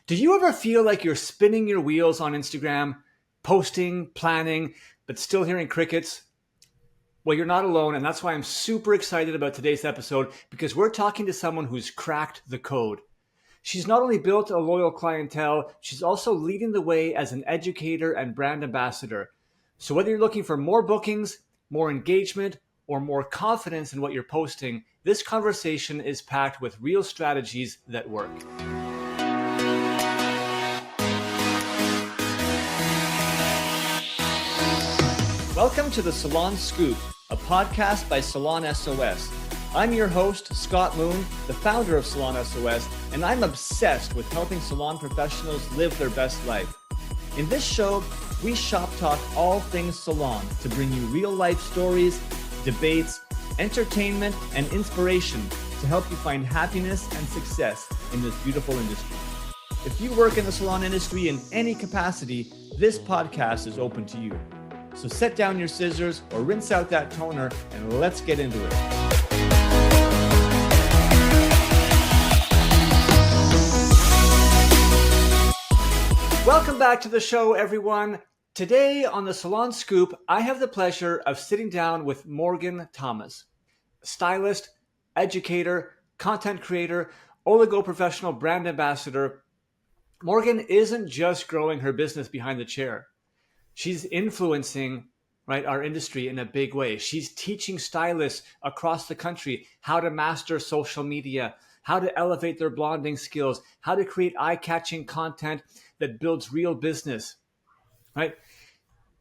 Do you ever feel like you're spinning your wheels on Instagram, posting, planning, but still hearing crickets? Well, you're not alone, and that's why I'm super excited about today's episode, because we're talking to someone who's cracked the code. She's not only built a loyal clientele, she's also leading the way as an educator and brand ambassador. So whether you're looking for more bookings, more engagement, or more confidence in what you're posting, this conversation is packed with real strategies that work. Welcome to the Salon Scoop, a podcast by Salon S.O.S. I'm your host, Scott Moon, the founder of Salon S.O.S., and I'm obsessed with helping salon professionals live their best life. In this show, we shop talk all things salon to bring you real-life stories, debates, entertainment, and inspiration to help you find happiness and success in this beautiful industry. If you work in the salon industry in any capacity, this podcast is open to you. So set down your scissors or rinse out that toner and let's get into it. Welcome back to the show, everyone. Today on the Salon Scoop, I have the pleasure of sitting down with Morgan Thomas, stylist, educator, content creator, oligo professional brand ambassador. Morgan isn't just growing her business behind the chair. She's influencing, our industry in a big way. She's teaching stylists across the country how to master social media, how to elevate their blonding skills, how to create eye-catching content that builds real business, right?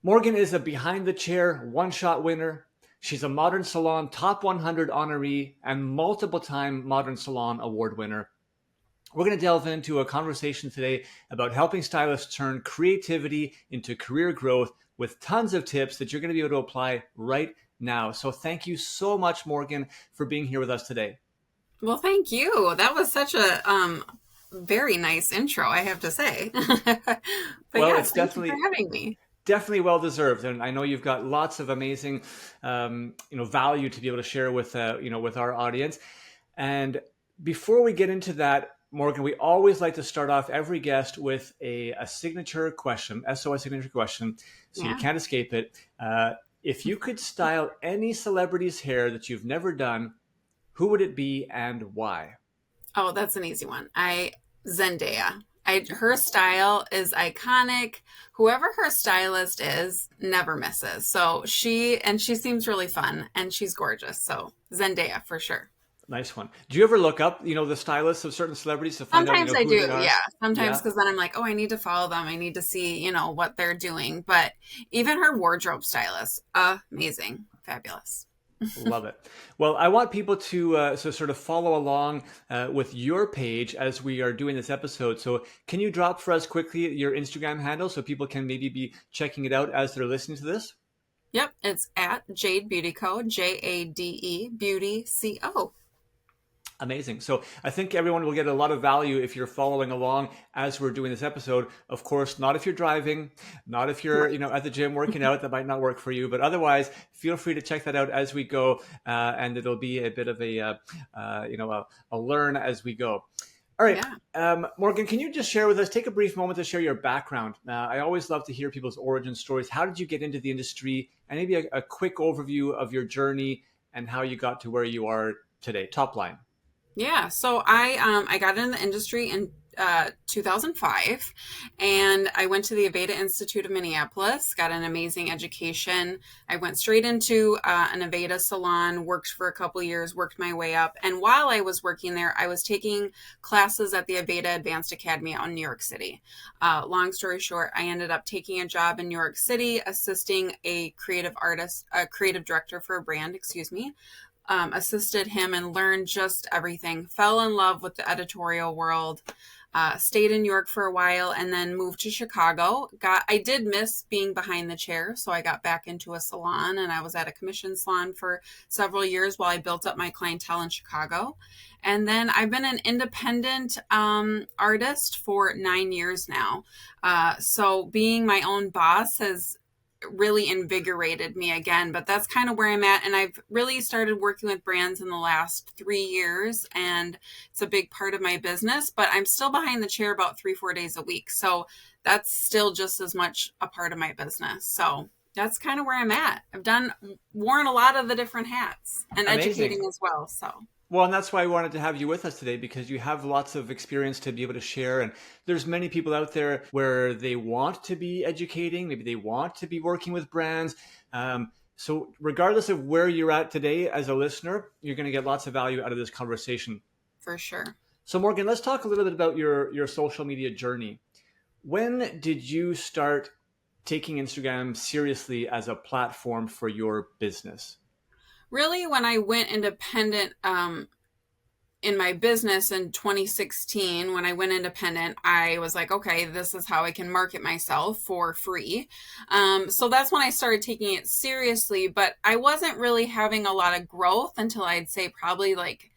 Morgan is a behind the chair one-shot winner. She's a Modern Salon Top 100 honoree and multiple time Modern Salon Award winner. We're going to delve into a conversation today about helping stylists turn creativity into career growth with tons of tips that you're going to be able to apply right now. So thank you so much, Morgan, for being here with us today. Well, thank you. That was such a very nice intro, I have to say. It's definitely for having me. Definitely well deserved, and I know you've got lots of amazing, value to be able to share with with our audience. And before we get into that, Morgan, we always like to start off every guest with a signature question, SOS signature question, so you can't escape it. If you could style any celebrity's hair that you've never done, who would it be and why? Oh, that's an easy one. Zendaya. Her style is iconic. Whoever her stylist is never misses. So she seems really fun and she's gorgeous. So Zendaya for sure. Nice one. Do you ever look up, the stylists of certain celebrities to find Sometimes out who they are? Yeah. Sometimes because then I'm like, I need to follow them. I need to see, what they're doing. But even her wardrobe stylist, amazing, fabulous. Love it. Well, I want people to sort of follow along with your page as we are doing this episode. So can you drop for us quickly your Instagram handle so people can maybe be checking it out as they're listening to this? Yep. It's at Jade Beauty Co. JADE Beauty CO. Amazing. So I think everyone will get a lot of value if you're following along as we're doing this episode. Of course, not if you're driving, not if you're, at the gym working out, that might not work for you. But otherwise, feel free to check that out as we go. And it'll be a bit of a learn as we go. All right. Yeah. Morgan, can you just share with us, take a brief moment to share your background? I always love to hear people's origin stories. How did you get into the industry? And maybe a quick overview of your journey and how you got to where you are today. Top line. Yeah, so I got in the industry in 2005, and I went to the Aveda Institute of Minneapolis, got an amazing education. I went straight into an Aveda salon, worked for a couple years, worked my way up. And while I was working there, I was taking classes at the Aveda Advanced Academy out in New York City. Long story short, I ended up taking a job in New York City, assisting a creative director for a brand, assisted him and learned just everything. Fell in love with the editorial world, stayed in New York for a while, and then moved to Chicago. I did miss being behind the chair, so I got back into a salon, and I was at a commission salon for several years while I built up my clientele in Chicago. And then I've been an independent artist for 9 years now. So being my own boss has really invigorated me again. But that's kind of where I'm at. And I've really started working with brands in the last 3 years, and it's a big part of my business, but I'm still behind the chair about 3-4 days a week. So that's still just as much a part of my business. So that's kind of where I'm at. I've worn a lot of the different hats and Amazing. Educating as well. So. Well, and that's why I wanted to have you with us today, because you have lots of experience to be able to share. And there's many people out there where they want to be educating, maybe they want to be working with brands. So regardless of where you're at today as a listener, you're going to get lots of value out of this conversation. For sure. So Morgan, let's talk a little bit about your social media journey. When did you start taking Instagram seriously as a platform for your business? Really, when I went independent in my business in 2016, when I went independent, I was like, okay, this is how I can market myself for free. So that's when I started taking it seriously, but I wasn't really having a lot of growth until I'd say probably like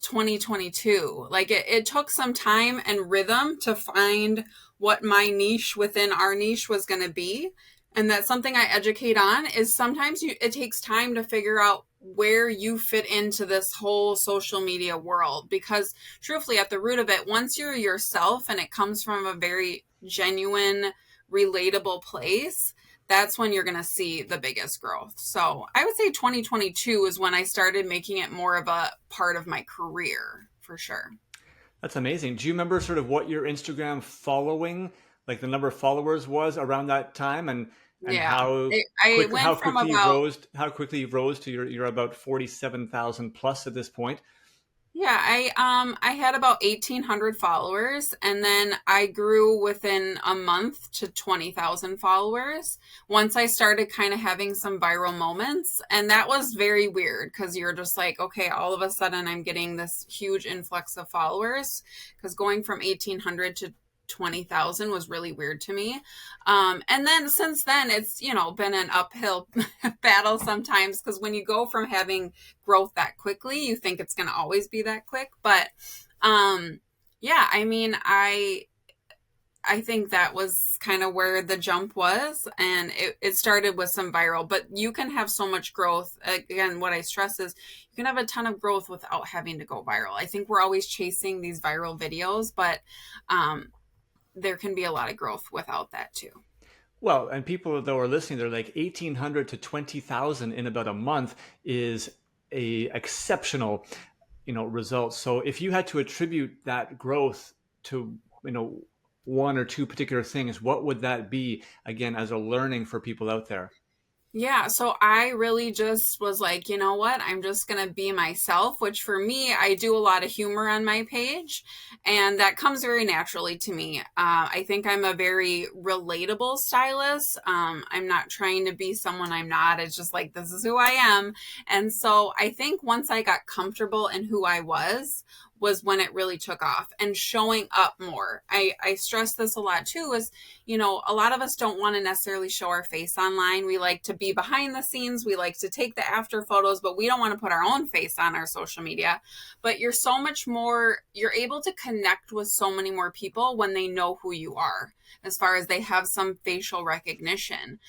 2022. Like it took some time and rhythm to find what my niche within our niche was going to be. And that's something I educate on, is sometimes it takes time to figure out where you fit into this whole social media world, because truthfully at the root of it, once you're yourself and it comes from a very genuine, relatable place, that's when you're going to see the biggest growth. So I would say 2022 is when I started making it more of a part of my career, for sure. That's amazing. Do you remember sort of what your Instagram following, like the number of followers, was around that time, and how quickly you rose to you're about 47,000 plus at this point? Yeah, I had about 1,800 followers, and then I grew within a month to 20,000 followers once I started kind of having some viral moments. And that was very weird, because you're just like, okay, all of a sudden I'm getting this huge influx of followers, because going from 1,800 to 20,000 was really weird to me. And then since then, it's, been an uphill battle sometimes, because when you go from having growth that quickly, you think it's going to always be that quick. But yeah, I mean, I think that was kind of where the jump was, and it started with some viral, but you can have so much growth. Again, what I stress is you can have a ton of growth without having to go viral. I think we're always chasing these viral videos, but there can be a lot of growth without that too. Well, and people though are listening, they're like 1,800 to 20,000 in about a month is a exceptional, result. So if you had to attribute that growth to, one or two particular things, what would that be, again, as a learning for people out there? Yeah, so I really just was like, you know what, I'm just going to be myself, which for me, I do a lot of humor on my page, and that comes very naturally to me. I think I'm a very relatable stylist. I'm not trying to be someone I'm not. It's just like, this is who I am. And so I think once I got comfortable in who I was when it really took off, and showing up more. I stress this a lot too, is, a lot of us don't want to necessarily show our face online. We like to be behind the scenes. We like to take the after photos, but we don't want to put our own face on our social media. But you're able to connect with so many more people when they know who you are, as far as they have some facial recognition.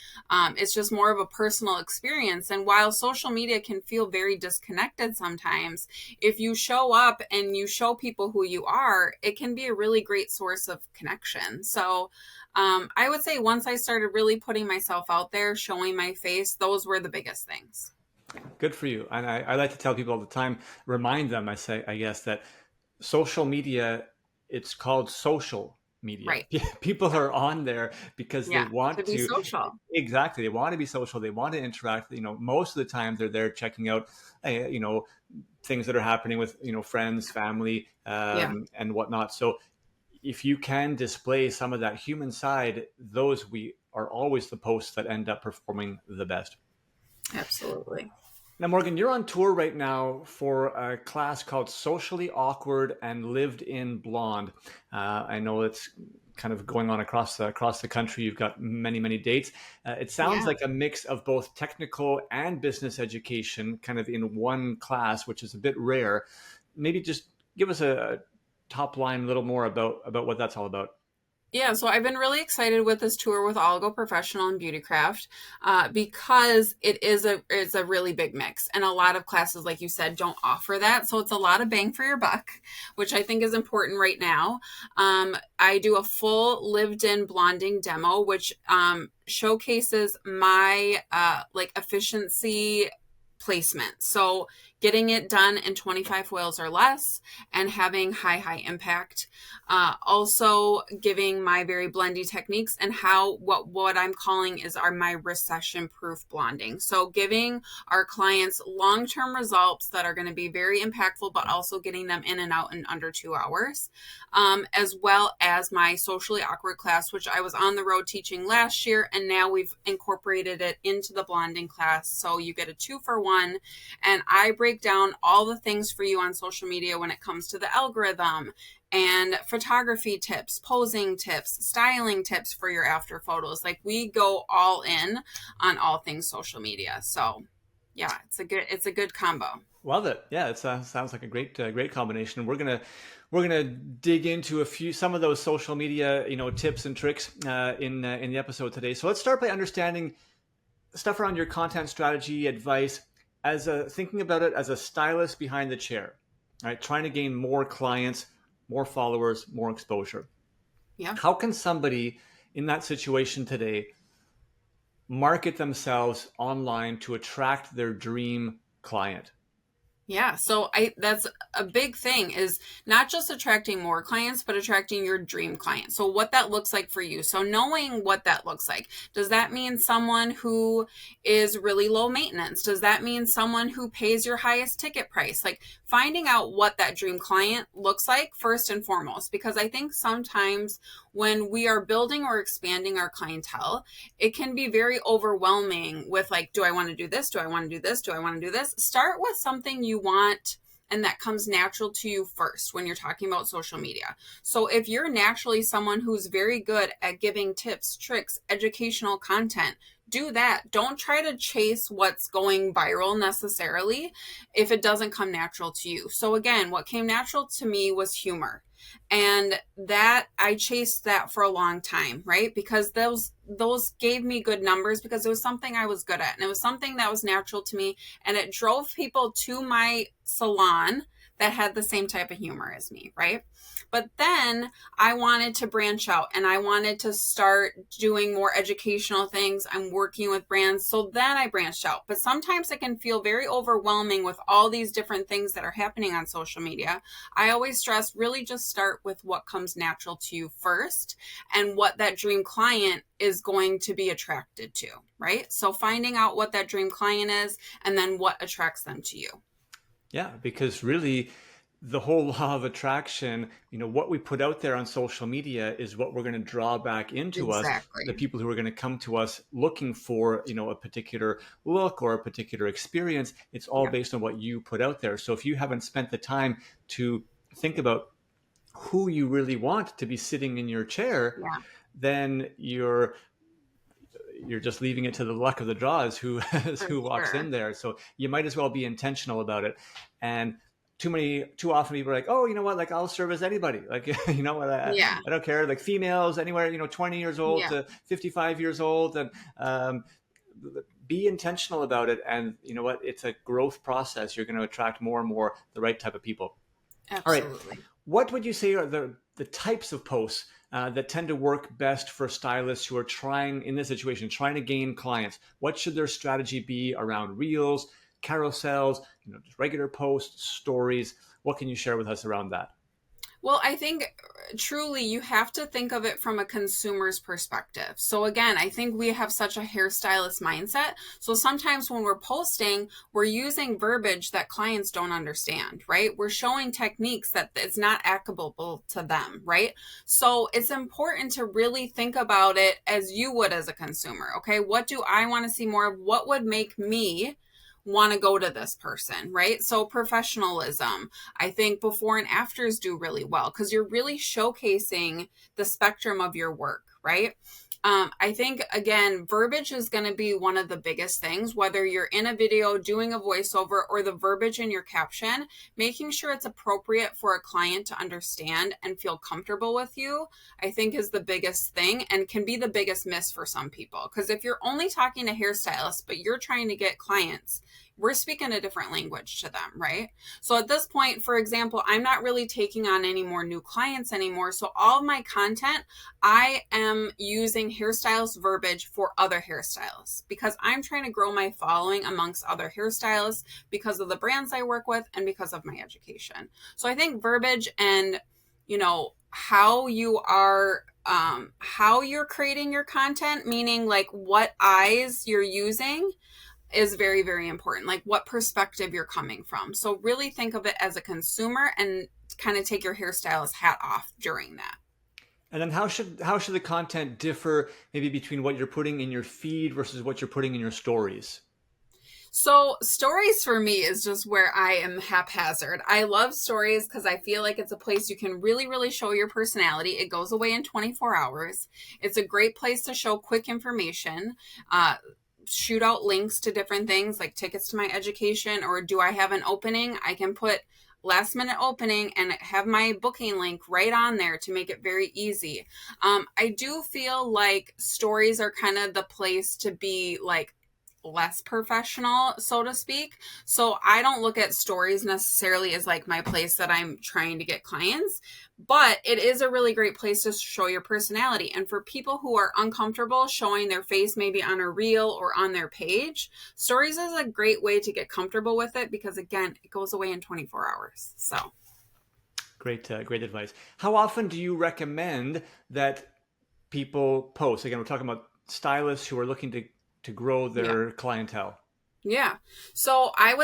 It's just more of a personal experience. And while social media can feel very disconnected sometimes, if you show up and you show people who you are, it can be a really great source of connection. So I would say once I started really putting myself out there, showing my face, those were the biggest things. Good for you. And I like to tell people all the time, remind them, I guess, that social media, it's called social media. Right. People are on there because they want to be social. Exactly. They want to be social. They want to interact. Most of the time they're there checking out, things that are happening with, friends, family, and whatnot. So if you can display some of that human side, those are always the posts that end up performing the best. Absolutely. Now, Morgan, you're on tour right now for a class called Socially Awkward and Lived in Blonde. I know it's kind of going on across the country. You've got many, many dates. It sounds like a mix of both technical and business education kind of in one class, which is a bit rare. Maybe just give us a top line a little more about what that's all about. Yeah, so I've been really excited with this tour with Oligo Professional and Beautycraft because it's a really big mix, and a lot of classes, like you said, don't offer that. So it's a lot of bang for your buck, which I think is important right now. I do a full lived-in blonding demo, which showcases my efficiency placement. So getting it done in 25 oils or less and having high impact. Also giving my very blendy techniques and how what I'm calling is my recession proof blonding. So giving our clients long-term results that are going to be very impactful, but also getting them in and out in under 2 hours. As well as my socially awkward class, which I was on the road teaching last year, and now we've incorporated it into the blonding class. So you get a 2-for-1, and I break down all the things for you on social media when it comes to the algorithm and photography tips, posing tips, styling tips for your after photos. Like, we go all in on all things social media. So yeah, it's a good combo. Love it. Yeah, it sounds like a great combination. We're gonna dig into some of those social media tips and tricks in the episode today. So let's start by understanding stuff around your content strategy, advice, as thinking about it as a stylist behind the chair, right? Trying to gain more clients, more followers, more exposure. Yeah. How can somebody in that situation today market themselves online to attract their dream client? Yeah, so that's a big thing, is not just attracting more clients, but attracting your dream client. So what that looks like for you. So knowing what that looks like. Does that mean someone who is really low maintenance? Does that mean someone who pays your highest ticket price? Like, finding out what that dream client looks like first and foremost, because I think sometimes when we are building or expanding our clientele, it can be very overwhelming with like, do I want to do this? Do I want to do this? Do I want to do this? Start with something you want and that comes natural to you first when you're talking about social media. So if you're naturally someone who's very good at giving tips, tricks, educational content, do that. Don't try to chase what's going viral necessarily if it doesn't come natural to you. So again, what came natural to me was humor. And that I chased that for a long time, right? Because those gave me good numbers because it was something I was good at, and it was something that was natural to me, and it drove people to my salon that had the same type of humor as me, right? But then I wanted to branch out and I wanted to start doing more educational things. I'm working with brands. So then I branched out. But sometimes it can feel very overwhelming with all these different things that are happening on social media. I always stress, really just start with what comes natural to you first and what that dream client is going to be attracted to, right? So finding out what that dream client is and then what attracts them to you. Yeah, because really the whole law of attraction, what we put out there on social media is what we're going to draw back into us, the people who are going to come to us looking for, a particular look or a particular experience. It's all based on what you put out there. So if you haven't spent the time to think about who you really want to be sitting in your chair, then you're just leaving it to the luck of the draws who walks in there. So you might as well be intentional about it. And too often people are like, oh, you know what? Like, I'll service anybody. Like, I don't care. Like, females anywhere, 20 years old to 55 years old, and be intentional about it. And you know what? It's a growth process. You're going to attract more and more the right type of people. Absolutely. All right. What would you say are the types of posts that tend to work best for stylists who are trying to gain clients? What should their strategy be around reels, carousels, just regular posts, stories? What can you share with us around that? Well, I think truly you have to think of it from a consumer's perspective. So again, I think we have such a hairstylist mindset. So sometimes when we're posting, we're using verbiage that clients don't understand, right? We're showing techniques that it's not applicable to them, right? So it's important to really think about it as you would as a consumer, okay? What do I want to see more of? What would make me want to go to this person, right? So professionalism, I think before and afters do really well because you're really showcasing the spectrum of your work, right? I think, again, verbiage is going to be one of the biggest things, whether you're in a video doing a voiceover or the verbiage in your caption, making sure it's appropriate for a client to understand and feel comfortable with you, I think is the biggest thing and can be the biggest miss for some people. Because if you're only talking to hairstylists, but you're trying to get clients, we're speaking a different language to them, right? So at this point, for example, I'm not really taking on any more new clients anymore. So all of my content, I am using hairstylist verbiage for other hairstylists because I'm trying to grow my following amongst other hairstylists because of the brands I work with and because of my education. So I think verbiage and, how you are how you're creating your content, meaning like what eyes you're using, is very, very important. Like what perspective you're coming from. So really think of it as a consumer and kind of take your hairstylist hat off during that. And then how should the content differ maybe between what you're putting in your feed versus what you're putting in your stories? So stories for me is just where I am haphazard. I love stories because I feel like it's a place you can really, really show your personality. It goes away in 24 hours. It's a great place to show quick information, shoot out links to different things like tickets to my education, or do I have an opening? I can put last minute opening and have my booking link right on there to make it very easy. I do feel like stories are kind of the place to be like less professional, so to speak. So I don't look at stories necessarily as like my place that I'm trying to get clients, but it is a really great place to show your personality. And for people who are uncomfortable showing their face maybe on a reel or on their page, stories is a great way to get comfortable with it because again, it goes away in 24 hours. So great advice. How often do you recommend that people post? Again, we're talking about stylists who are looking to grow their clientele. Yeah. So I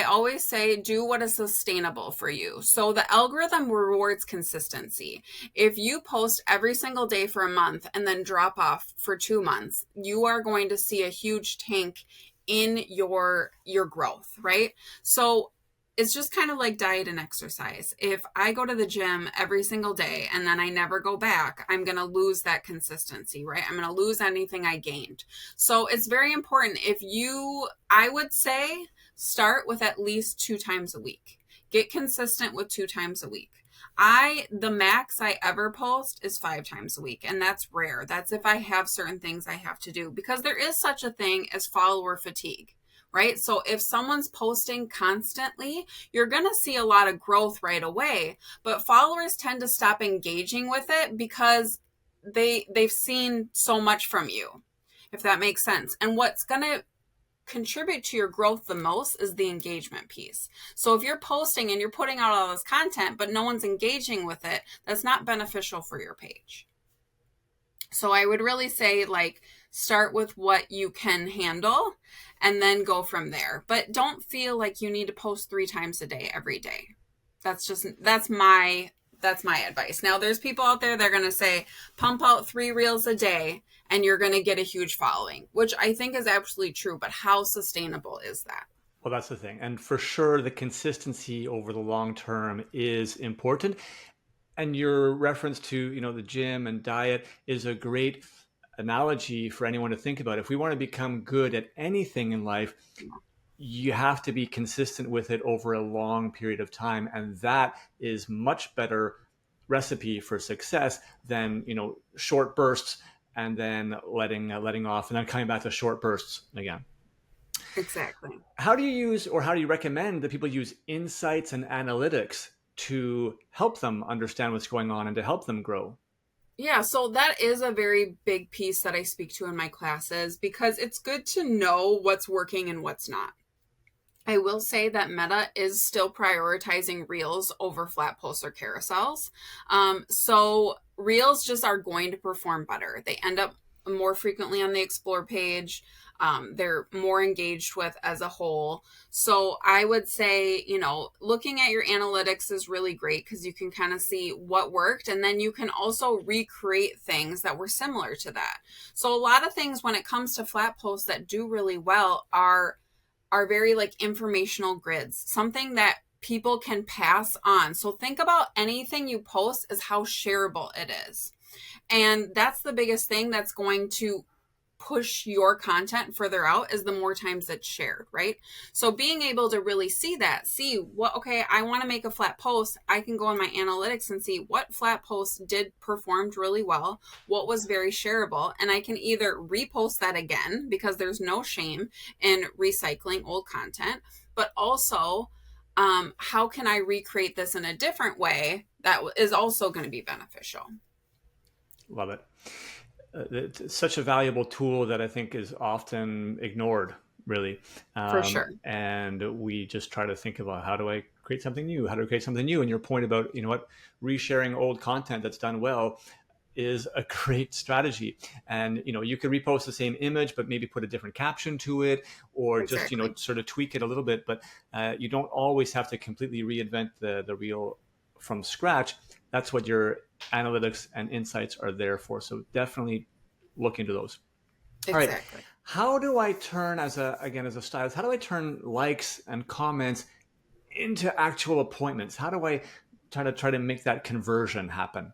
always say, do what is sustainable for you. So the algorithm rewards consistency. If you post every single day for a month and then drop off for 2 months, you are going to see a huge tank in your growth, right? So it's just kind of like diet and exercise. If I go to the gym every single day and then I never go back, I'm going to lose that consistency, right? I'm going to lose anything I gained. So it's very important. I would say start with at least 2 times a week. Get consistent with 2 times a week. The max I ever post is 5 times a week, and that's rare. That's if I have certain things I have to do because there is such a thing as follower fatigue. Right? So if someone's posting constantly, you're going to see a lot of growth right away, but followers tend to stop engaging with it because they've seen so much from you, if that makes sense. And what's going to contribute to your growth the most is the engagement piece. So if you're posting and you're putting out all this content, but no one's engaging with it, that's not beneficial for your page. So I would really say start with what you can handle and then go from there. But don't feel like you need to post 3 times a day every day. That's my advice. Now there's people out there that are going to say pump out 3 reels a day and you're going to get a huge following, which I think is absolutely true, but how sustainable is that? Well, that's the thing. And for sure the consistency over the long term is important. And your reference to, the gym and diet is a great analogy for anyone to think about. If we want to become good at anything in life, you have to be consistent with it over a long period of time. And that is much better recipe for success than, short bursts and then letting off and then coming back to short bursts again. Exactly. How do you recommend that people use insights and analytics to help them understand what's going on and to help them grow? Yeah, so that is a very big piece that I speak to in my classes because it's good to know what's working and what's not. I will say that Meta is still prioritizing Reels over flat posts or carousels. So Reels just are going to perform better. They end up more frequently on the Explore page. They're more engaged with as a whole. So I would say, looking at your analytics is really great because you can kind of see what worked. And then you can also recreate things that were similar to that. So a lot of things when it comes to flat posts that do really well are very informational grids, something that people can pass on. So think about anything you post as how shareable it is. And that's the biggest thing that's going to push your content further out, is the more times it's shared, right? So being able to really see what, okay, I want to make a flat post. I can go in my analytics and see what flat posts performed really well, what was very shareable. And I can either repost that again, because there's no shame in recycling old content, but also, how can I recreate this in a different way that is also going to be beneficial? Love it. It's such a valuable tool that I think is often ignored, really. For sure. And we just try to think about, how do I create something new? How do I create something new? And your point about, resharing old content that's done well is a great strategy. And, you could repost the same image, but maybe put a different caption to it, or exactly. Just, sort of tweak it a little bit. But you don't always have to completely reinvent the reel from scratch. That's what your analytics and insights are there for. So definitely look into those. Exactly. All right. How do I turn, as a stylist, how do I turn likes and comments into actual appointments? How do I try to make that conversion happen?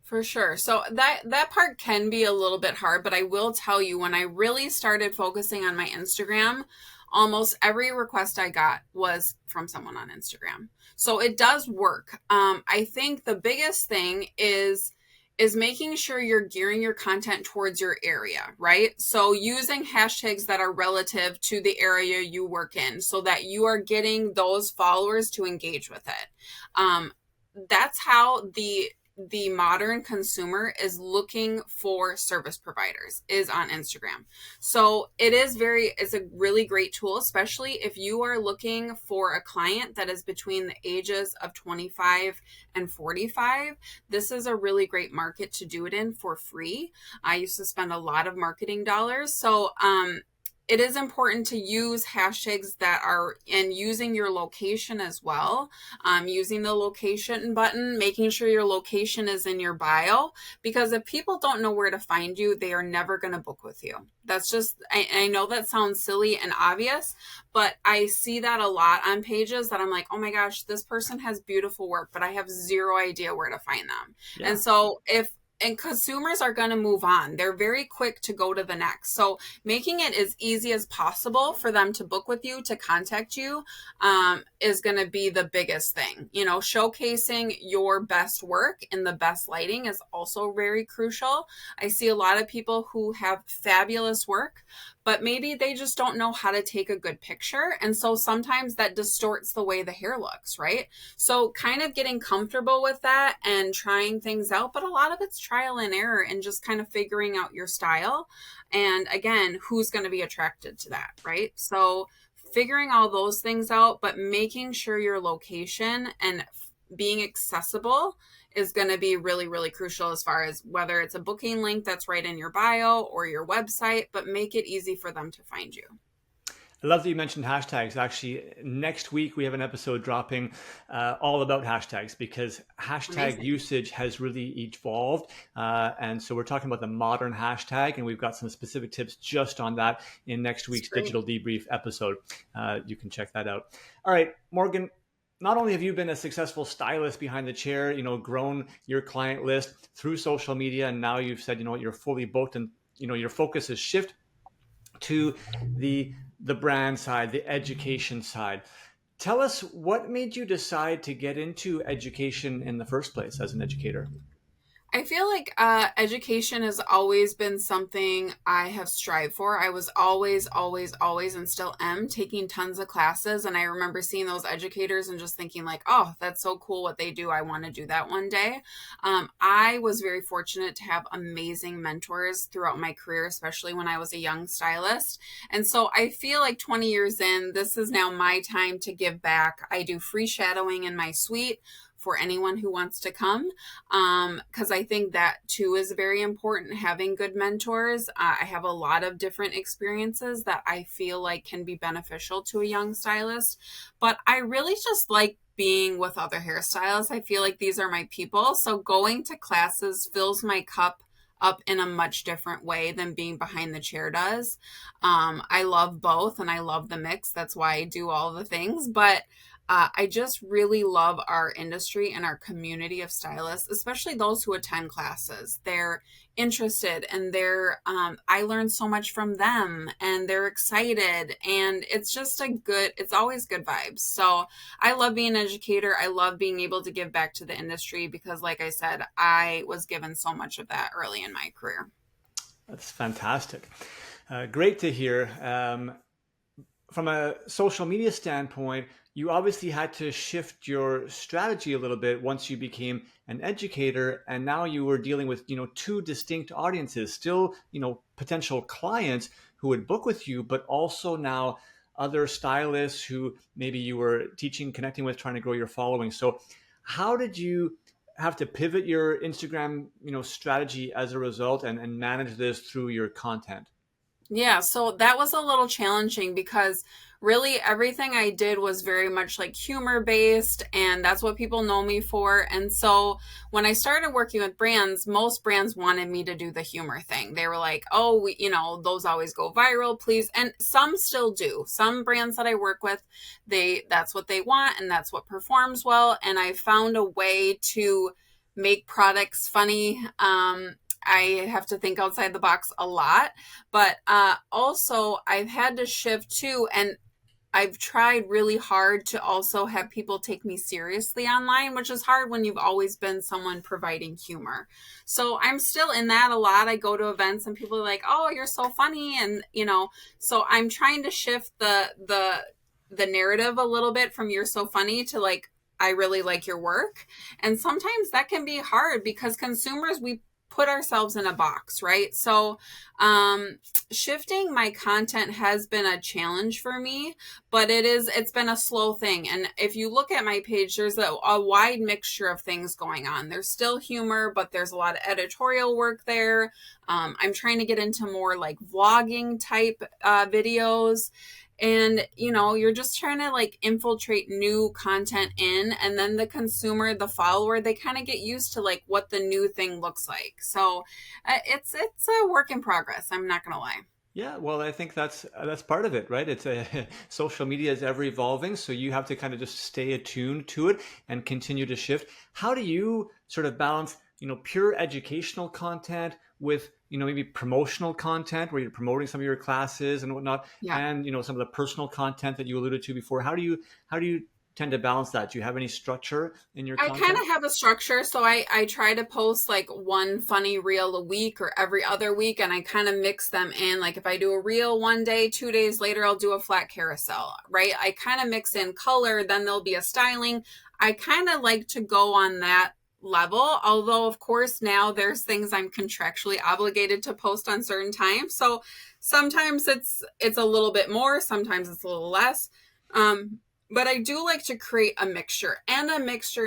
For sure. So that part can be a little bit hard, but I will tell you, when I really started focusing on my Instagram, almost every request I got was from someone on Instagram. So it does work. I think the biggest thing is making sure you're gearing your content towards your area, right? So using hashtags that are relative to the area you work in, so that you are getting those followers to engage with it. That's how the modern consumer is looking for service providers, is on Instagram. So it's a really great tool, especially if you are looking for a client that is between the ages of 25 and 45. This is a really great market to do it in for free. I used to spend a lot of marketing dollars. So, it is important to use hashtags that are, and using your location as well, using the location button, making sure your location is in your bio, because if people don't know where to find you, they are never going to book with you. That's just, I know that sounds silly and obvious, but I see that a lot on pages that I'm like, oh my gosh, this person has beautiful work, but I have zero idea where to find them. Yeah. And so and consumers are going to move on. They're very quick to go to the next. So making it as easy as possible for them to book with you, to contact you, is going to be the biggest thing. Showcasing your best work in the best lighting is also very crucial. I see a lot of people who have fabulous work, but maybe they just don't know how to take a good picture. And so sometimes that distorts the way the hair looks, right? So kind of getting comfortable with that and trying things out, but a lot of it's trial and error and just kind of figuring out your style. And again, who's going to be attracted to that, right? So figuring all those things out, but making sure your location and being accessible is going to be really, really crucial, as far as whether it's a booking link that's right in your bio or your website, but make it easy for them to find you. I love that you mentioned hashtags. Actually, next week we have an episode dropping all about hashtags, because hashtag usage has really evolved. And so we're talking about the modern hashtag, and we've got some specific tips just on that in next week's Digital Debrief episode. You can check that out. All right, Morgan, not only have you been a successful stylist behind the chair, grown your client list through social media, and now you've said, you're fully booked, and, your focus is shift to the brand side, the education side. Tell us, what made you decide to get into education in the first place as an educator? I feel like education has always been something I have strived for. I was always, and still am, taking tons of classes. And I remember seeing those educators and just thinking like, oh, that's so cool what they do. I want to do that one day. I was very fortunate to have amazing mentors throughout my career, especially when I was a young stylist. And so I feel like 20 years in, this is now my time to give back. I do free shadowing in my suite for anyone who wants to come, because I think that too is very important, having good mentors. I have a lot of different experiences that I feel like can be beneficial to a young stylist, but I really just like being with other hairstylists. I feel like these are my people. So going to classes fills my cup up in a much different way than being behind the chair does. I love both, and I love the mix. That's why I do all the things, but I just really love our industry and our community of stylists, especially those who attend classes. They're interested and I learned so much from them and they're excited, and it's just it's always good vibes. So I love being an educator. I love being able to give back to the industry because, like I said, I was given so much of that early in my career. That's fantastic. Great to hear. From a social media standpoint, you obviously had to shift your strategy a little bit once you became an educator, and now you were dealing with, two distinct audiences, still, potential clients who would book with you, but also now other stylists who maybe you were teaching, connecting with, trying to grow your following. So how did you have to pivot your Instagram, strategy as a result and manage this through your content? Yeah, so that was a little challenging because really everything I did was very much like humor based, and that's what people know me for. And so when I started working with brands, most brands wanted me to do the humor thing. They were like, oh, those always go viral, please. And some still do. Some brands that I work with, that's what they want and that's what performs well. And I found a way to make products funny. I have to think outside the box a lot, but also I've had to shift too, and I've tried really hard to also have people take me seriously online, which is hard when you've always been someone providing humor. So I'm still in that a lot. I go to events and people are like, oh, you're so funny. And, so I'm trying to shift the narrative a little bit from you're so funny to like, I really like your work. And sometimes that can be hard because consumers, we put ourselves in a box, right? So shifting my content has been a challenge for me, but it's been a slow thing. And if you look at my page, there's a wide mixture of things going on. There's still humor, but there's a lot of editorial work there. I'm trying to get into more like vlogging type videos. And, you're just trying to like infiltrate new content in, and then the consumer, the follower, they kind of get used to like what the new thing looks like. So it's a work in progress. I'm not going to lie. Yeah, well, I think that's part of it, right? It's social media is ever evolving, so you have to kind of just stay attuned to it and continue to shift. How do you sort of balance, pure educational content with, maybe promotional content where you're promoting some of your classes and whatnot, and some of the personal content that you alluded to before? How do you tend to balance that? Do you have any structure in your content? I kind of have a structure. So I try to post like one funny reel a week or every other week, and I kind of mix them in. Like if I do a reel one day, 2 days later, I'll do a flat carousel, right? I kind of mix in color, then there'll be a styling. I kind of like to go on that level, although of course now there's things I'm contractually obligated to post on certain times. So sometimes it's a little bit more, sometimes it's a little less. But I do like to create a mixture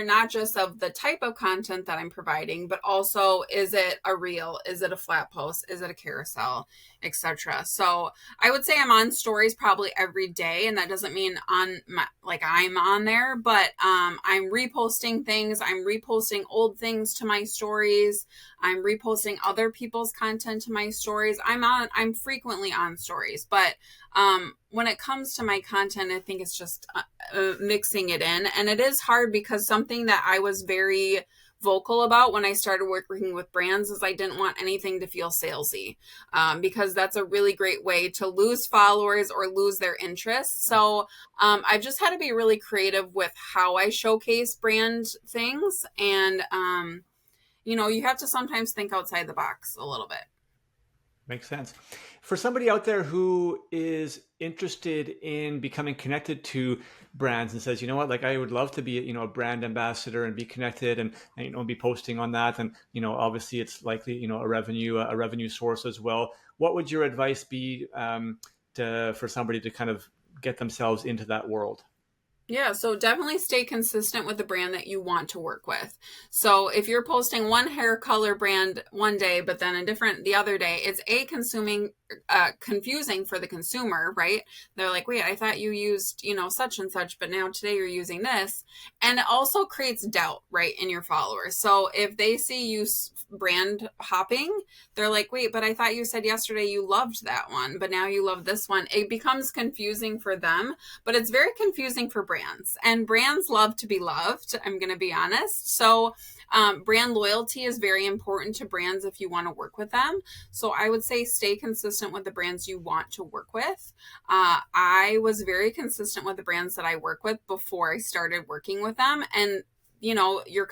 not just of the type of content that I'm providing, but also, is it a reel? Is it a flat post? Is it a carousel, etc.? So I would say I'm on stories probably every day. And that doesn't mean I'm on there, but I'm reposting things. I'm reposting old things to my stories. I'm reposting other people's content to my stories. I'm frequently on stories, but when it comes to my content, I think it's just mixing it in. And it is hard because something that I was very vocal about when I started working with brands is I didn't want anything to feel salesy, because that's a really great way to lose followers or lose their interest. So I've just had to be really creative with how I showcase brand things. And, you have to sometimes think outside the box a little bit. Makes sense. For somebody out there who is interested in becoming connected to brands and says, like I would love to be, a brand ambassador and be connected and be posting on that. And, obviously it's likely, a revenue source as well. What would your advice be for somebody to kind of get themselves into that world? Yeah, so definitely stay consistent with the brand that you want to work with. So if you're posting one hair color brand one day, but then the other day, it's confusing for the consumer, right? They're like, wait, I thought you used, such and such, but now today you're using this. And it also creates doubt, right, in your followers. So if they see you brand hopping, they're like, wait, but I thought you said yesterday you loved that one, but now you love this one. It becomes confusing for them, but it's very confusing for brands. brands, and brands love to be loved. I'm going to be honest. So brand loyalty is very important to brands if you want to work with them. So I would say stay consistent with the brands you want to work with. I was very consistent with the brands that I work with before I started working with them. And you're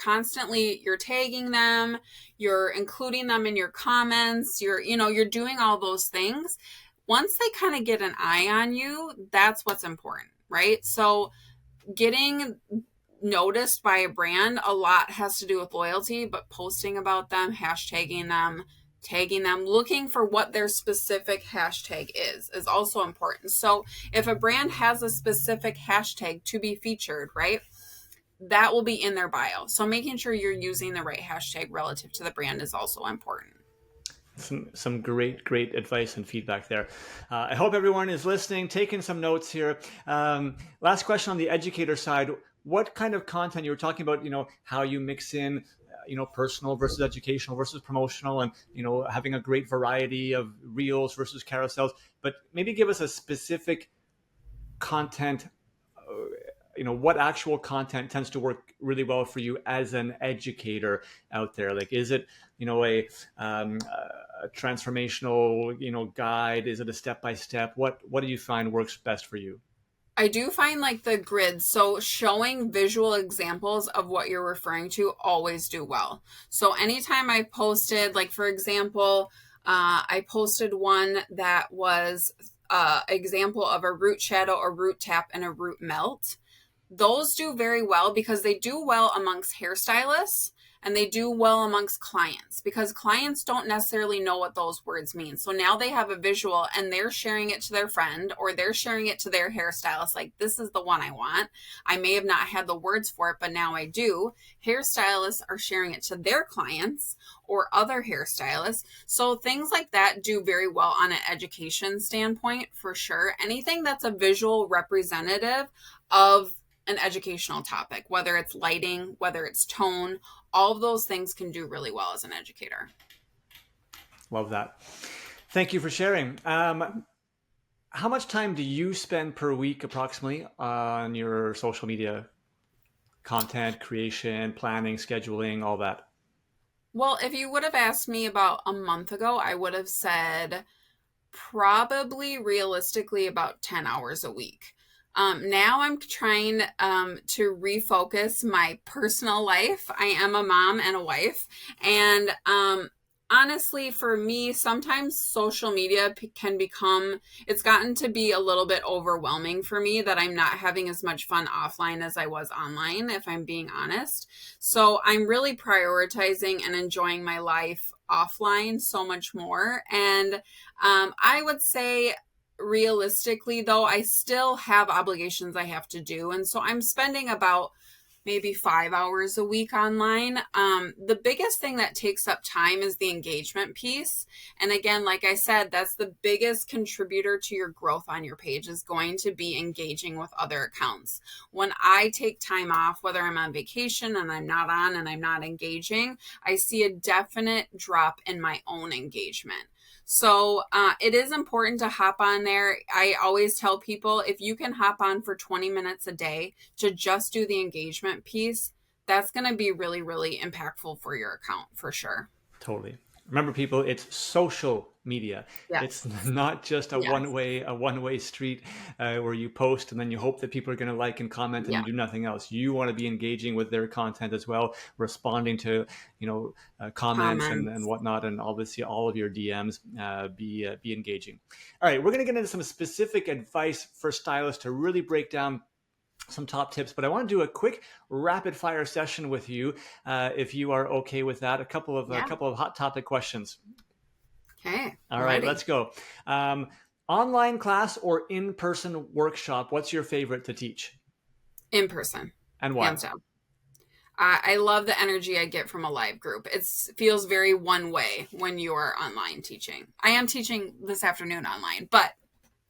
tagging them, you're including them in your comments, you're doing all those things. Once they kind of get an eye on you, that's what's important, right? So getting noticed by a brand, a lot has to do with loyalty, but posting about them, hashtagging them, tagging them, looking for what their specific hashtag is also important. So if a brand has a specific hashtag to be featured, right, that will be in their bio. So making sure you're using the right hashtag relative to the brand is also important. Some great advice and feedback there. I hope everyone is listening, taking some notes here. Last question on the educator side. What kind of content you were talking about, how you mix in, personal versus educational versus promotional, and, having a great variety of reels versus carousels, but maybe give us a specific content, what actual content tends to work really well for you as an educator out there? Like, is it, a transformational, guide? Is it a step-by-step? What do you find works best for you? I do find like the grids, so showing visual examples of what you're referring to always do well. So anytime I posted, like for example, I posted one that was example of a root shadow, a root tap, and a root melt. Those do very well because they do well amongst hairstylists and they do well amongst clients because clients don't necessarily know what those words mean. So now they have a visual and they're sharing it to their friend or they're sharing it to their hairstylist. Like, this is the one I want. I may have not had the words for it, but now I do. Hairstylists are sharing it to their clients or other hairstylists. So things like that do very well on an education standpoint for sure. Anything that's a visual representative of an educational topic, whether it's lighting, whether it's tone, all of those things can do really well as an educator. Love that. Thank you for sharing. How much time do you spend per week approximately on your social media content creation, planning, scheduling, all that? Well, if you would have asked me about a month ago, I would have said probably realistically about 10 hours a week. Now I'm trying to refocus my personal life. I am a mom and a wife. And honestly, for me, sometimes social media it's gotten to be a little bit overwhelming for me that I'm not having as much fun offline as I was online, if I'm being honest. So I'm really prioritizing and enjoying my life offline so much more. And I would say, realistically though, I still have obligations I have to do. And so I'm spending about maybe 5 hours a week online. The biggest thing that takes up time is the engagement piece. And again, like I said, that's the biggest contributor to your growth on your page is going to be engaging with other accounts. When I take time off, whether I'm on vacation and I'm not on and I'm not engaging, I see a definite drop in my own engagement. So it is important to hop on there. I always tell people if you can hop on for 20 minutes a day to just do the engagement piece, that's going to be really, really impactful for your account for sure. Totally. Remember, people, it's social media. Yes. It's not just a one-way street where you post and then you hope that people are going to like and comment and you do nothing else. You want to be engaging with their content as well, responding to comments and whatnot, and obviously all of your DMs be engaging. All right, we're going to get into some specific advice for stylists to really break down some top tips, but I want to do a quick rapid fire session with you, if you are okay with that. A couple of hot topic questions. Okay. All right, let's go. Online class or in-person workshop? What's your favorite to teach? In person. And why? Hands down. I love the energy I get from a live group. It feels very one way when you're online teaching. I am teaching this afternoon online,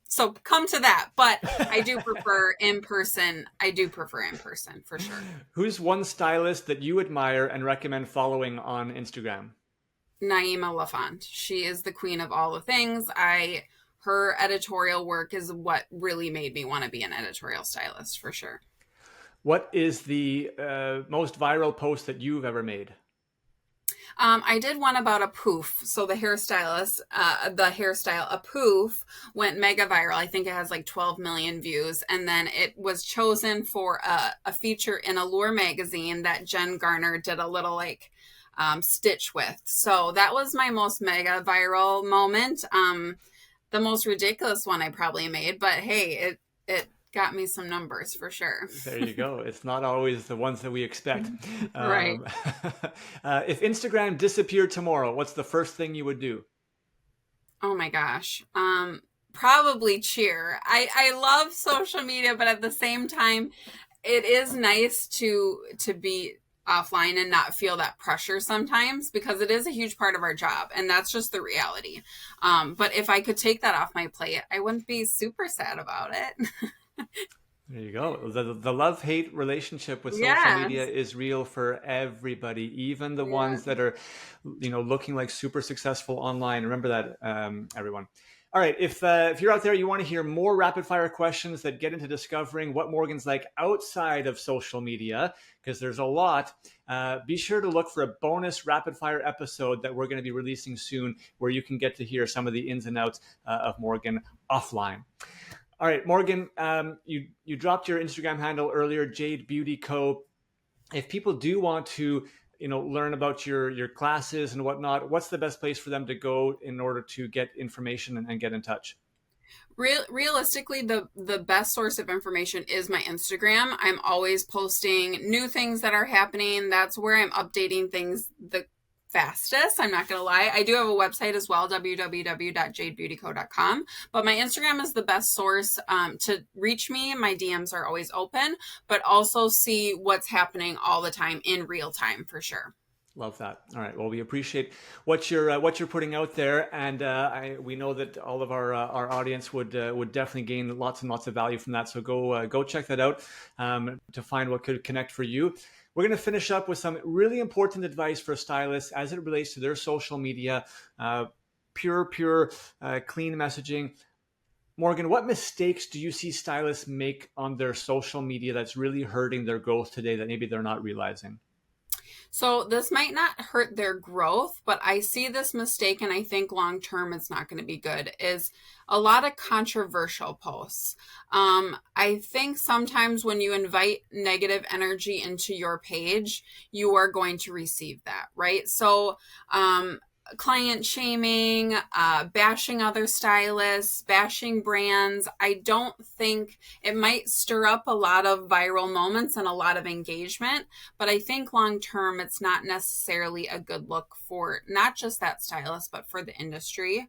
so come to that. But I do prefer in person. For sure. Who's one stylist that you admire and recommend following on Instagram? Naima Lafont. She is the queen of all the things. Her editorial work is what really made me want to be an editorial stylist for sure. What is the most viral post that you've ever made? I did one about a poof. So the hairstyle, a poof went mega viral. I think it has like 12 million views. And then it was chosen for a feature in Allure magazine that Jen Garner did a little like stitch with. So that was my most mega viral moment. The most ridiculous one I probably made, but hey, it got me some numbers for sure. There you go. It's not always the ones that we expect. Right. If Instagram disappeared tomorrow, what's the first thing you would do? Oh my gosh. Probably cheer. I love social media, but at the same time, it is nice to be offline and not feel that pressure sometimes, because it is a huge part of our job, and that's just the reality. But if I could take that off my plate, I wouldn't be super sad about it. There you go. The love-hate relationship with social media is real for everybody, even the ones that are, looking like super successful online. Remember that, everyone. All right. If you're out there, you want to hear more rapid fire questions that get into discovering what Morgan's like outside of social media, because there's a lot, be sure to look for a bonus rapid fire episode that we're going to be releasing soon, where you can get to hear some of the ins and outs of Morgan offline. All right, Morgan, you dropped your Instagram handle earlier, Jade Beauty Co. If people do want to, learn about your classes and whatnot, what's the best place for them to go in order to get information and get in touch? Realistically, the best source of information is my Instagram. I'm always posting new things that are happening. That's where I'm updating things the fastest. I'm not going to lie. I do have a website as well, www.jadebeautyco.com. But my Instagram is the best source to reach me. My DMs are always open, but also see what's happening all the time in real time for sure. Love that. All right. Well, we appreciate what you're putting out there, and we know that all of our audience would definitely gain lots and lots of value from that. So go check that out to find what could connect for you. We're going to finish up with some really important advice for stylists as it relates to their social media, pure, clean messaging. Morgan, what mistakes do you see stylists make on their social media that's really hurting their growth today that maybe they're not realizing? So this might not hurt their growth, but I see this mistake, and I think long-term it's not going to be good, is a lot of controversial posts. I think sometimes when you invite negative energy into your page, you are going to receive that, right? So, client shaming, bashing other stylists, bashing brands. I don't think it might stir up a lot of viral moments and a lot of engagement, but I think long term it's not necessarily a good look for not just that stylist, but for the industry.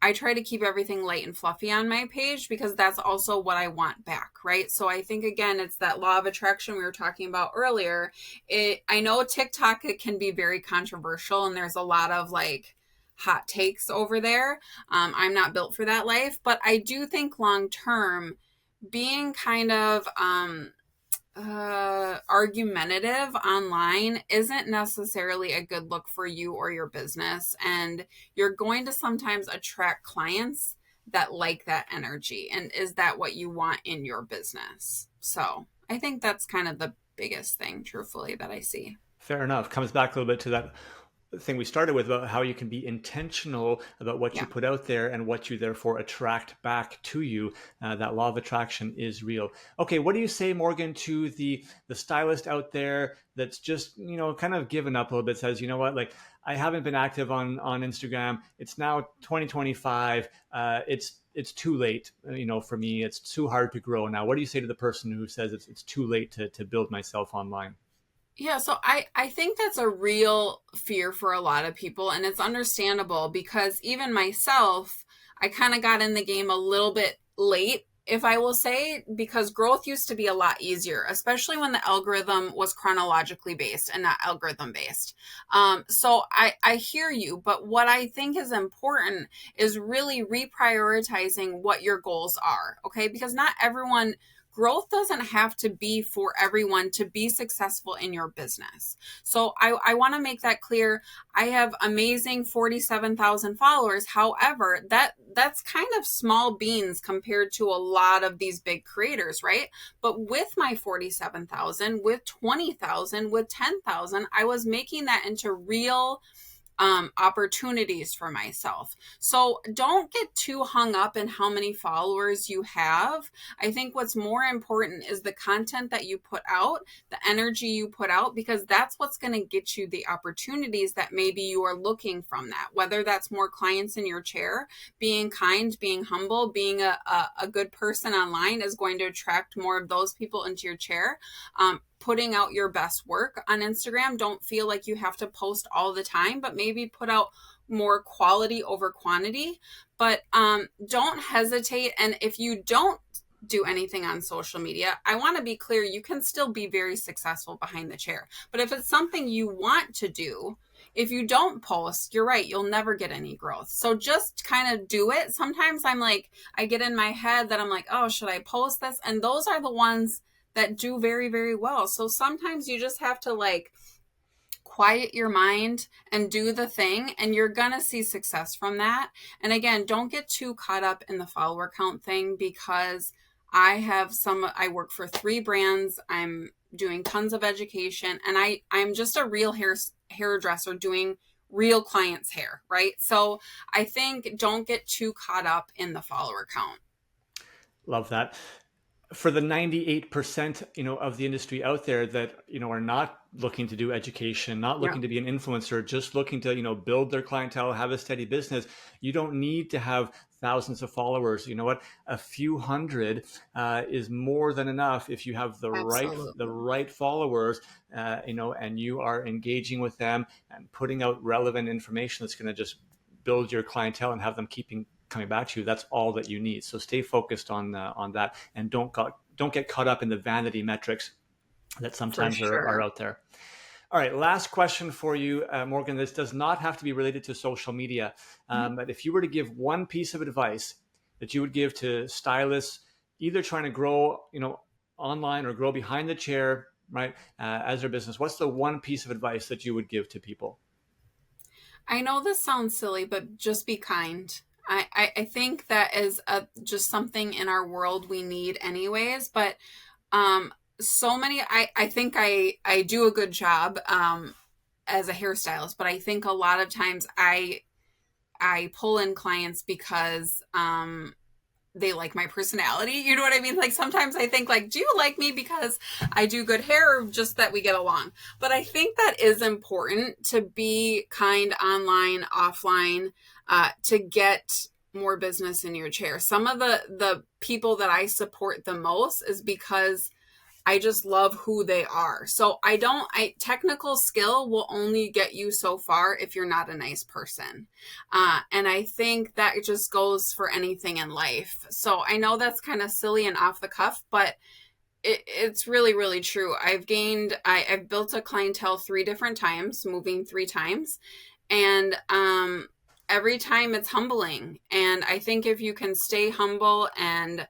I try to keep everything light and fluffy on my page because that's also what I want back, right? So I think, again, it's that law of attraction we were talking about earlier. I know TikTok, it can be very controversial and there's a lot of like hot takes over there. I'm not built for that life, but I do think long term being kind of argumentative online isn't necessarily a good look for you or your business, and you're going to sometimes attract clients that like that energy. And is that what you want in your business? So I think that's kind of the biggest thing, truthfully, that I see. Fair enough. Comes back a little bit to that thing we started with about how you can be intentional about what you put out there and what you therefore attract back to you. That law of attraction is real. Okay, what do you say, Morgan, to the stylist out there that's just, kind of given up a little bit, says, you know what, like I haven't been active on Instagram. It's now 2025. It's too late, for me. It's too hard to grow now. What do you say to the person who says it's too late to build myself online? Yeah, so I think that's a real fear for a lot of people, and it's understandable because even myself, I kind of got in the game a little bit late, if I will say, because growth used to be a lot easier, especially when the algorithm was chronologically based and not algorithm based. So I hear you, but what I think is important is really reprioritizing what your goals are, okay? Because not everyone growth doesn't have to be for everyone to be successful in your business. So I want to make that clear. I have amazing 47,000 followers. However, that's kind of small beans compared to a lot of these big creators, right? But with my 47,000, with 20,000, with 10,000, I was making that into real opportunities for myself. So don't get too hung up in how many followers you have. I think what's more important is the content that you put out, the energy you put out, because that's what's going to get you the opportunities that maybe you are looking from that, whether that's more clients in your chair. Being kind, being humble, being a good person online is going to attract more of those people into your chair. Putting out your best work on Instagram. Don't feel like you have to post all the time, but maybe put out more quality over quantity. But don't hesitate. And if you don't do anything on social media, I want to be clear, you can still be very successful behind the chair. But if it's something you want to do, if you don't post, you're right, you'll never get any growth. So just kind of do it. Sometimes I get in my head that I'm like, oh, should I post this? And those are the ones that do very, very well. So sometimes you just have to quiet your mind and do the thing, and you're going to see success from that. And again, don't get too caught up in the follower count thing, because I work for 3 brands. I'm doing tons of education, and I'm just a real hairdresser doing real clients' hair, right? So I think don't get too caught up in the follower count. Love that. For the 98%, of the industry out there that, are not looking to do education, not looking to be an influencer, just looking to, build their clientele, have a steady business, you don't need to have thousands of followers. You know what? A few hundred is more than enough if you have the right followers, and you are engaging with them and putting out relevant information that's going to just build your clientele and have them coming back to you. That's all that you need. So stay focused on that, and don't get caught up in the vanity metrics that sometimes are out there. All right, last question for you, Morgan. This does not have to be related to social media, but if you were to give one piece of advice that you would give to stylists, either trying to grow, online or grow behind the chair, right, as their business, what's the one piece of advice that you would give to people? I know this sounds silly, but just be kind. I think that is just something in our world we need anyways, but so many, I think I do a good job as a hairstylist, but I think a lot of times I pull in clients because they like my personality. You know what I mean? Like sometimes I think do you like me because I do good hair, or just that we get along? But I think that is important to be kind online, offline, to get more business in your chair. Some of the people that I support the most is because I just love who they are. So technical skill will only get you so far if you're not a nice person. And I think that it just goes for anything in life. So I know that's kind of silly and off the cuff, but it's really, really true. I've built a clientele 3 different times, moving 3 times. And, every time it's humbling. And I think if you can stay humble and,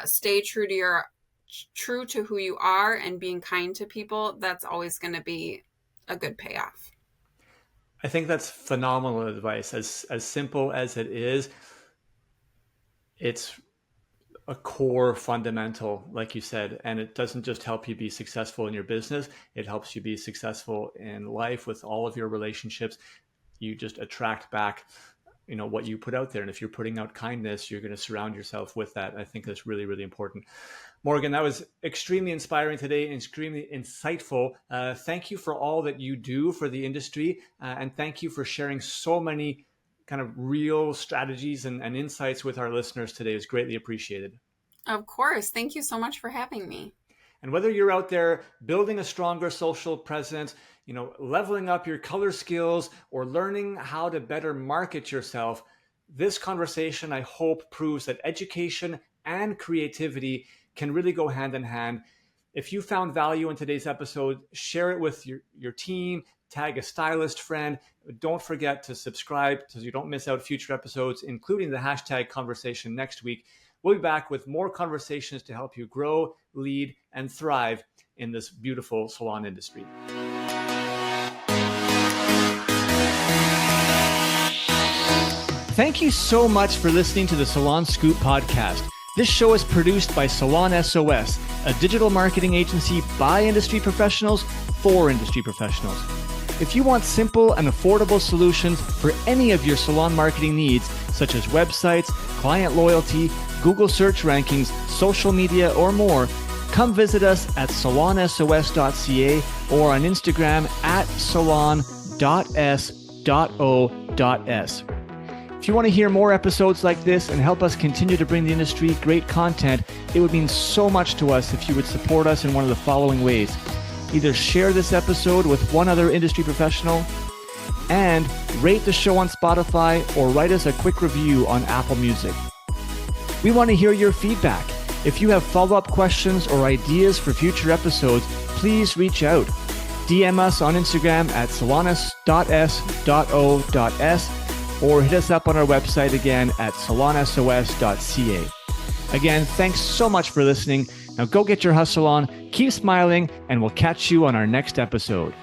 stay true to who you are and being kind to people, that's always going to be a good payoff. I think that's phenomenal advice. As simple as it is, it's a core fundamental, like you said, and it doesn't just help you be successful in your business. It helps you be successful in life with all of your relationships. You just attract back, what you put out there. And if you're putting out kindness, you're going to surround yourself with that. I think that's really, really important. Morgan, that was extremely inspiring today, extremely insightful. Thank you for all that you do for the industry. And thank you for sharing so many kind of real strategies and insights with our listeners today. Is greatly appreciated. Of course. Thank you so much for having me. And whether you're out there building a stronger social presence, leveling up your color skills, or learning how to better market yourself, this conversation, I hope, proves that education and creativity can really go hand in hand. If you found value in today's episode, share it with your team, tag a stylist friend. Don't forget to subscribe so you don't miss out future episodes, including the hashtag conversation next week. We'll be back with more conversations to help you grow, lead, and thrive in this beautiful salon industry. Thank you so much for listening to the Salon Scoop podcast. This show is produced by Salon S.O.S, a digital marketing agency by industry professionals for industry professionals. If you want simple and affordable solutions for any of your salon marketing needs, such as websites, client loyalty, Google search rankings, social media, or more, come visit us at salonsos.ca or on Instagram at salon.s.o.s. If you want to hear more episodes like this and help us continue to bring the industry great content, it would mean so much to us if you would support us in one of the following ways. Either share this episode with one other industry professional and rate the show on Spotify or write us a quick review on Apple Music. We want to hear your feedback. If you have follow-up questions or ideas for future episodes, please reach out. DM us on Instagram at salonus.s.o.s or hit us up on our website again at salonsos.ca. Again, thanks so much for listening. Now go get your hustle on, keep smiling, and we'll catch you on our next episode.